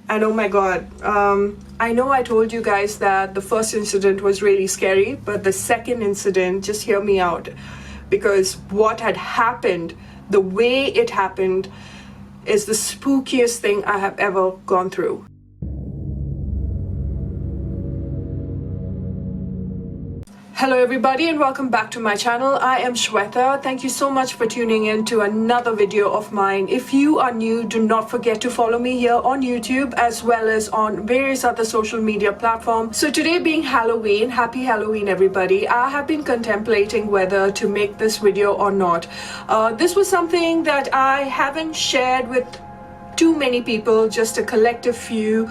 And oh my god, I know I told you guys that the first incident was really scary, but the second incident, just hear me out, because what had happened, the way it happened, is the spookiest thing I have ever gone through. Hello everybody and welcome back to my channel. I am Shweta. Thank you so much for tuning in to another video of mine. If you are new, do not forget to follow me here on YouTube as well as on various other social media platforms. So today being Halloween, happy Halloween everybody. I have been contemplating whether to make this video or not. This was something that I haven't shared with too many people, just a collective few.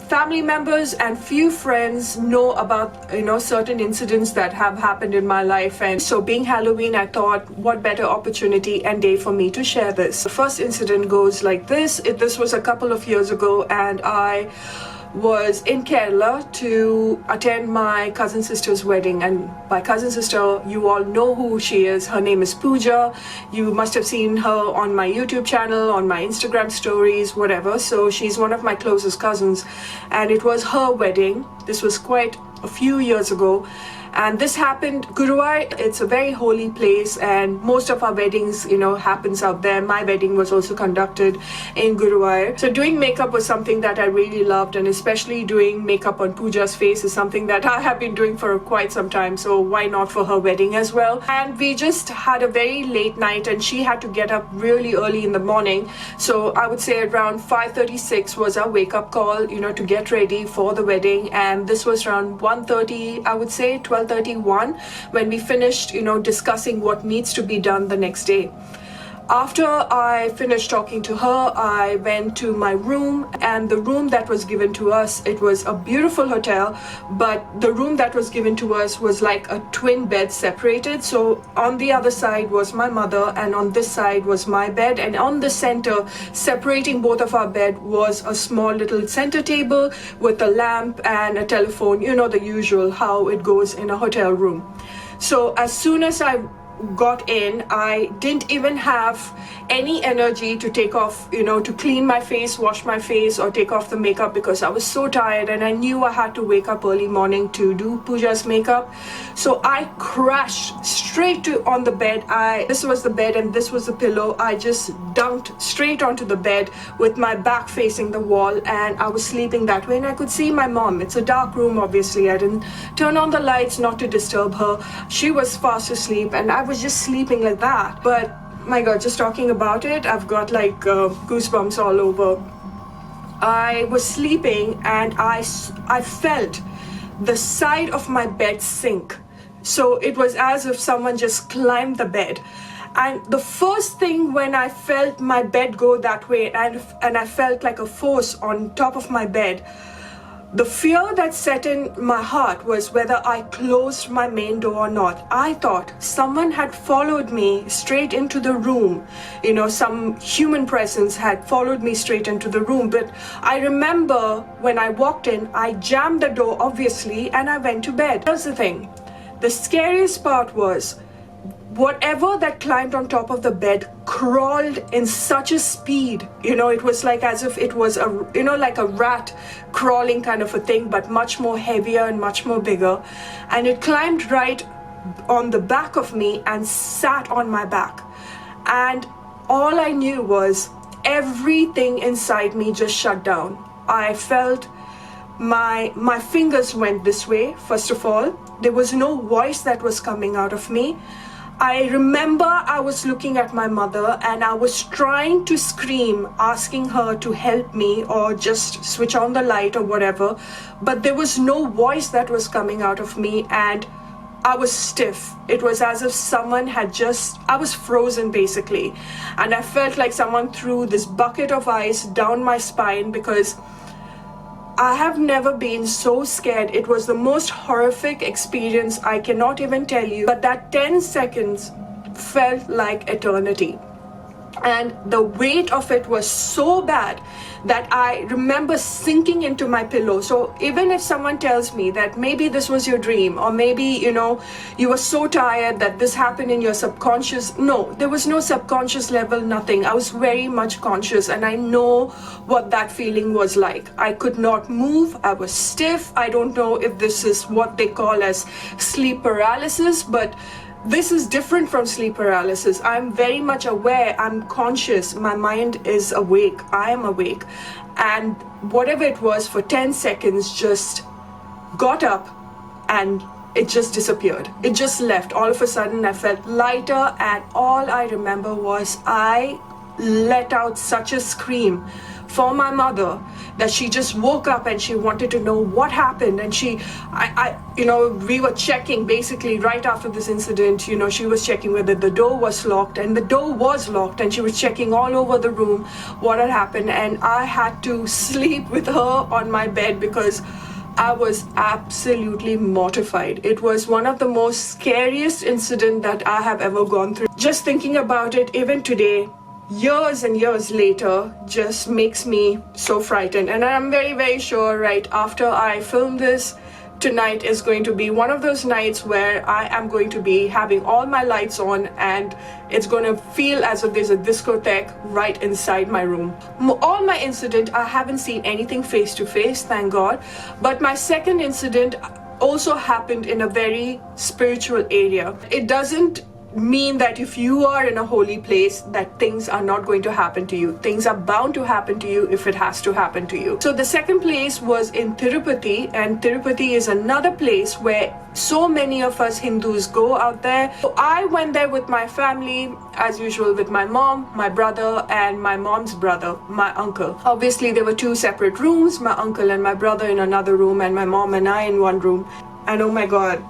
Family members and few friends know about certain incidents that have happened in my life, and so being Halloween, I thought what better opportunity and day for me to share this. The first incident goes like this. This was a couple of years ago, and I was in Kerala to attend my cousin sister's wedding. And my cousin sister, you all know who she is. Her name is Pooja. You must have seen her on my YouTube channel, on my Instagram stories, whatever. So she's one of my closest cousins, and it was her wedding. This was quite a few years ago, and this happened Guruvar. It's a very holy place, and most of our weddings happens out there. My wedding was also conducted in Guruvar. So doing makeup was something that I really loved, and especially doing makeup on Pooja's face is something that I have been doing for quite some time, so why not for her wedding as well. And we just had a very late night, and she had to get up really early in the morning, so I would say around 5:36 was our wake-up call to get ready for the wedding. And this was around 1:30, I would say 12:31, when we finished discussing what needs to be done the next day. After I finished talking to her, I went to my room, and the room that was given to us, it was a beautiful hotel, but the room that was given to us was like a twin bed separated. So on the other side was my mother, and on this side was my bed, and on the center, separating both of our bed, was a small little center table with a lamp and a telephone, the usual, how it goes in a hotel room. So as soon as I got in, I didn't even have any energy to take off, to clean my face, wash my face, or take off the makeup, because I was so tired and I knew I had to wake up early morning to do Pooja's makeup. So I crashed straight on the bed. This was the bed and this was the pillow. I just dunked straight onto the bed with my back facing the wall, and I was sleeping that way, and I could see my mom. It's a dark room, obviously. I didn't turn on the lights not to disturb her. She was fast asleep, and I was just sleeping like that. But my god, just talking about it, I've got like goosebumps all over. I was sleeping, and I felt the side of my bed sink. So it was as if someone just climbed the bed. And the first thing when I felt my bed go that way, and I felt like a force on top of my bed, the fear that set in my heart was whether I closed my main door or not. I thought someone had followed me straight into the room. Some human presence had followed me straight into the room. But I remember when I walked in, I jammed the door, obviously, and I went to bed. Here's the thing. The scariest part was, whatever that climbed on top of the bed crawled in such a speed, it was like as if it was like a rat crawling kind of a thing, but much more heavier and much more bigger. And it climbed right on the back of me and sat on my back. And all I knew was everything inside me just shut down. I felt my fingers went this way. First of all, there was no voice that was coming out of me. I remember I was looking at my mother, and I was trying to scream, asking her to help me or just switch on the light or whatever, but there was no voice that was coming out of me, and I was stiff. It was as if someone had I was frozen basically, and I felt like someone threw this bucket of ice down my spine, because I have never been so scared. It was the most horrific experience. I cannot even tell you, but that 10 seconds felt like eternity. And the weight of it was so bad that I remember sinking into my pillow. So even if someone tells me that maybe this was your dream, or maybe, you know, you were so tired that this happened in your subconscious, no, there was no subconscious level, nothing. I was very much conscious, and I know what that feeling was like. I could not move. I was stiff. I don't know if this is what they call as sleep paralysis, but this is different from sleep paralysis. I'm very much aware, I'm conscious, my mind is awake, I am awake. And whatever it was for 10 seconds just got up and it just disappeared. It just left. All of a sudden I felt lighter, and all I remember was I let out such a scream for my mother that she just woke up and she wanted to know what happened. And you know, we were checking basically right after this incident, you know, she was checking whether the door was locked, and the door was locked, and she was checking all over the room what had happened. And I had to sleep with her on my bed because I was absolutely mortified. It was one of the most scariest incidents that I have ever gone through. Just thinking about it, even today, years and years later, just makes me so frightened. And I'm very, very sure right after I film this, tonight is going to be one of those nights where I am going to be having all my lights on, and it's going to feel as if there's a discotheque right inside my room. All my incident, I haven't seen anything face to face, thank God. But my second incident also happened in a very spiritual area. It doesn't mean that if you are in a holy place that things are not going to happen to you. Things are bound to happen to you if it has to happen to you. So the second place was in Tirupati, and Tirupati is another place where so many of us Hindus go out there. So I went there with my family, as usual, with my mom, my brother, and my mom's brother, my uncle. Obviously there were two separate rooms, my uncle and my brother in another room, and my mom and I in one room. And oh my God,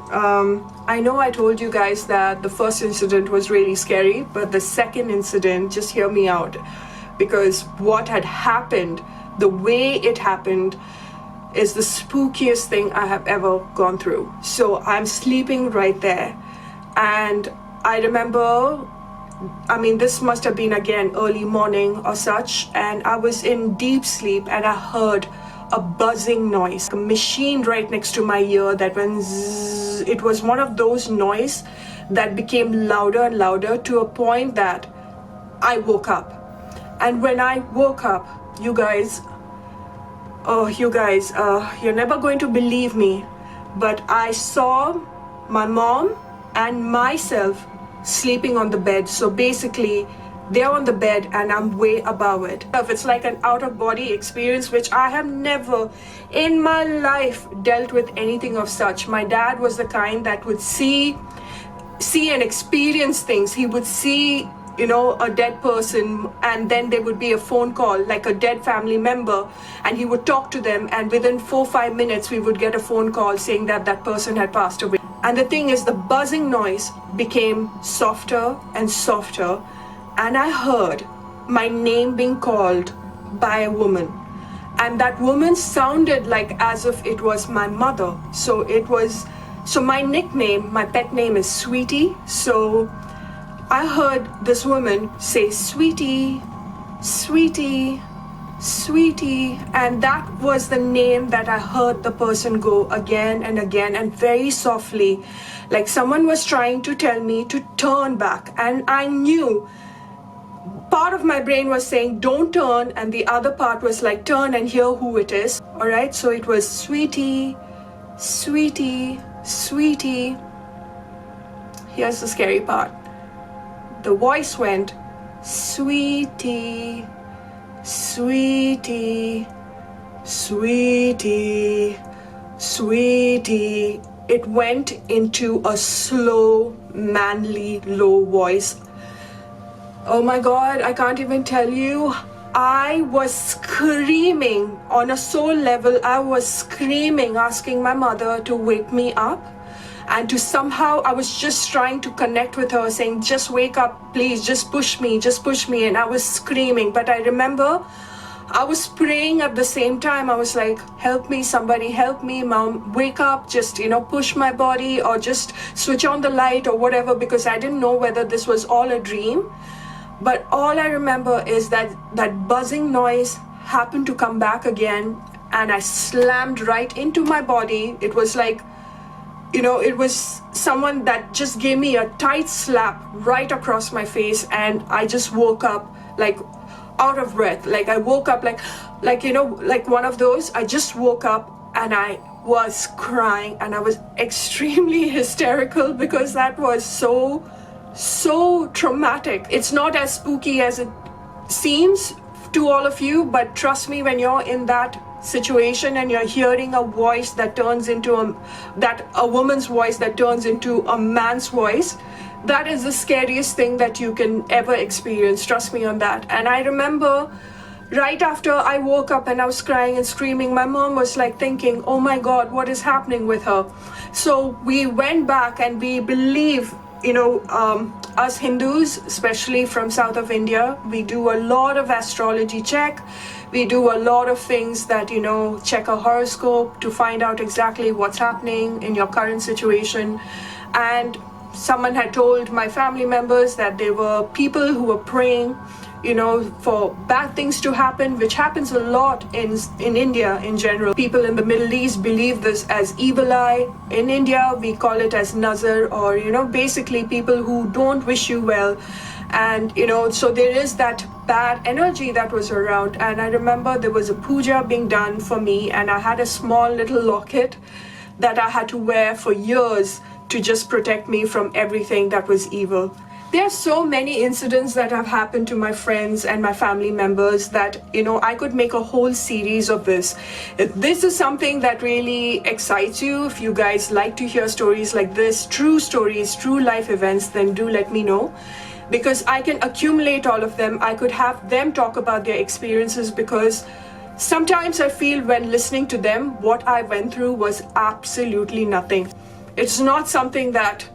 I know I told you guys that the first incident was really scary, but the second incident, just hear me out, because what had happened, the way it happened, is the spookiest thing I have ever gone through. So I'm sleeping right there, and I remember, I mean, this must have been again early morning or such, and I was in deep sleep, and I heard a buzzing noise, a machine right next to my ear that went zzz. It was one of those noise that became louder and louder to a point that I woke up. And when I woke up, you guys, you're never going to believe me, but I saw my mom and myself sleeping on the bed. So basically they're on the bed and I'm way above it. It's like an out-of-body experience, which I have never in my life dealt with anything of such. My dad was the kind that would see and experience things. He would see, you know, a dead person, and then there would be a phone call, like a dead family member, and he would talk to them, and within 4-5 minutes we would get a phone call saying that that person had passed away. And the thing is, the buzzing noise became softer and softer, and I heard my name being called by a woman, and that woman sounded like as if it was my mother. So my nickname, my pet name is Sweetie. So I heard this woman say, "Sweetie, Sweetie, Sweetie," and that was the name that I heard the person go again and again, and very softly, like someone was trying to tell me to turn back. And I knew, part of my brain was saying don't turn, and the other part was like turn and hear who it is. All right, so it was Sweetie, Sweetie, Sweetie. Here's the scary part. The voice went, "Sweetie, Sweetie, Sweetie, Sweetie." It went into a slow, manly, low voice. Oh my God, I can't even tell you. I was screaming on a soul level. I was screaming, asking my mother to wake me up, and to somehow, I was just trying to connect with her, saying, "Just wake up, please, just push me, just push me." And I was screaming. But I remember I was praying at the same time. I was like, "Help me, somebody help me, Mom, wake up, just, you know, push my body, or just switch on the light or whatever," because I didn't know whether this was all a dream. But all I remember is that buzzing noise happened to come back again, and I slammed right into my body. It was like, it was someone that just gave me a tight slap right across my face, and I just woke up like out of breath. Like I woke up like one of those. I just woke up and I was crying, and I was extremely hysterical because that was so traumatic. It's not as spooky as it seems to all of you, but trust me, when you're in that situation and you're hearing a voice that turns into a woman's voice that turns into a man's voice, that is the scariest thing that you can ever experience. Trust me on that. And I remember right after I woke up and I was crying and screaming, my mom was like thinking, oh my God, what is happening with her? So we went back, and we believe, us Hindus, especially from south of India, we do a lot of astrology check. We do a lot of things that, check a horoscope to find out exactly what's happening in your current situation. And someone had told my family members that there were people who were praying, for bad things to happen, which happens a lot in India in general. People in the Middle East believe this as evil eye. In India, we call it as nazar, or, basically people who don't wish you well. And, so there is that bad energy that was around. And I remember there was a puja being done for me, and I had a small little locket that I had to wear for years to just protect me from everything that was evil. There are so many incidents that have happened to my friends and my family members that, I could make a whole series of this. If this is something that really excites you, if you guys like to hear stories like this, true stories, true life events, then do let me know. Because I can accumulate all of them. I could have them talk about their experiences, because sometimes I feel when listening to them, what I went through was absolutely nothing. It's not something that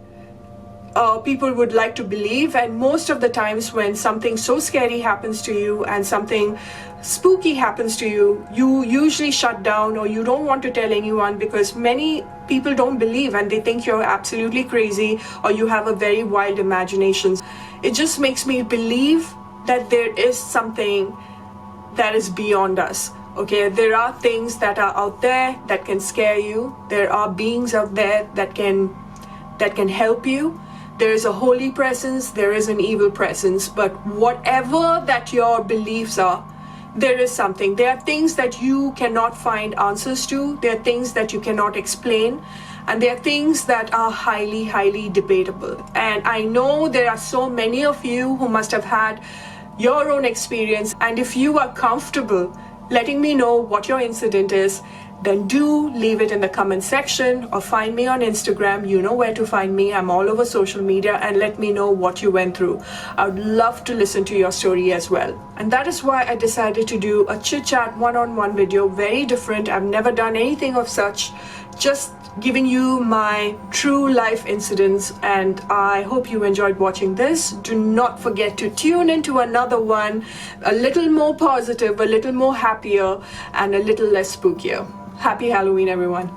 people would like to believe, and most of the times when something so scary happens to you and something spooky happens to you, you usually shut down, or you don't want to tell anyone, because many people don't believe and they think you're absolutely crazy or you have a very wild imagination. It just makes me believe that there is something that is beyond us. Okay, there are things that are out there that can scare you. There are beings out there that can help you. There is a holy presence, there is an evil presence, but whatever that your beliefs are, there is something. There are things that you cannot find answers to. There are things that you cannot explain. And there are things that are highly, highly debatable. And I know there are so many of you who must have had your own experience. And if you are comfortable letting me know what your incident is, then do leave it in the comment section or find me on Instagram. You know where to find me. I'm all over social media, and let me know what you went through. I would love to listen to your story as well. And that is why I decided to do a chit-chat one-on-one video, very different. I've never done anything of such, just giving you my true life incidents, and I hope you enjoyed watching this. Do not forget to tune into another one, a little more positive, a little more happier, and a little less spookier. Happy Halloween, everyone.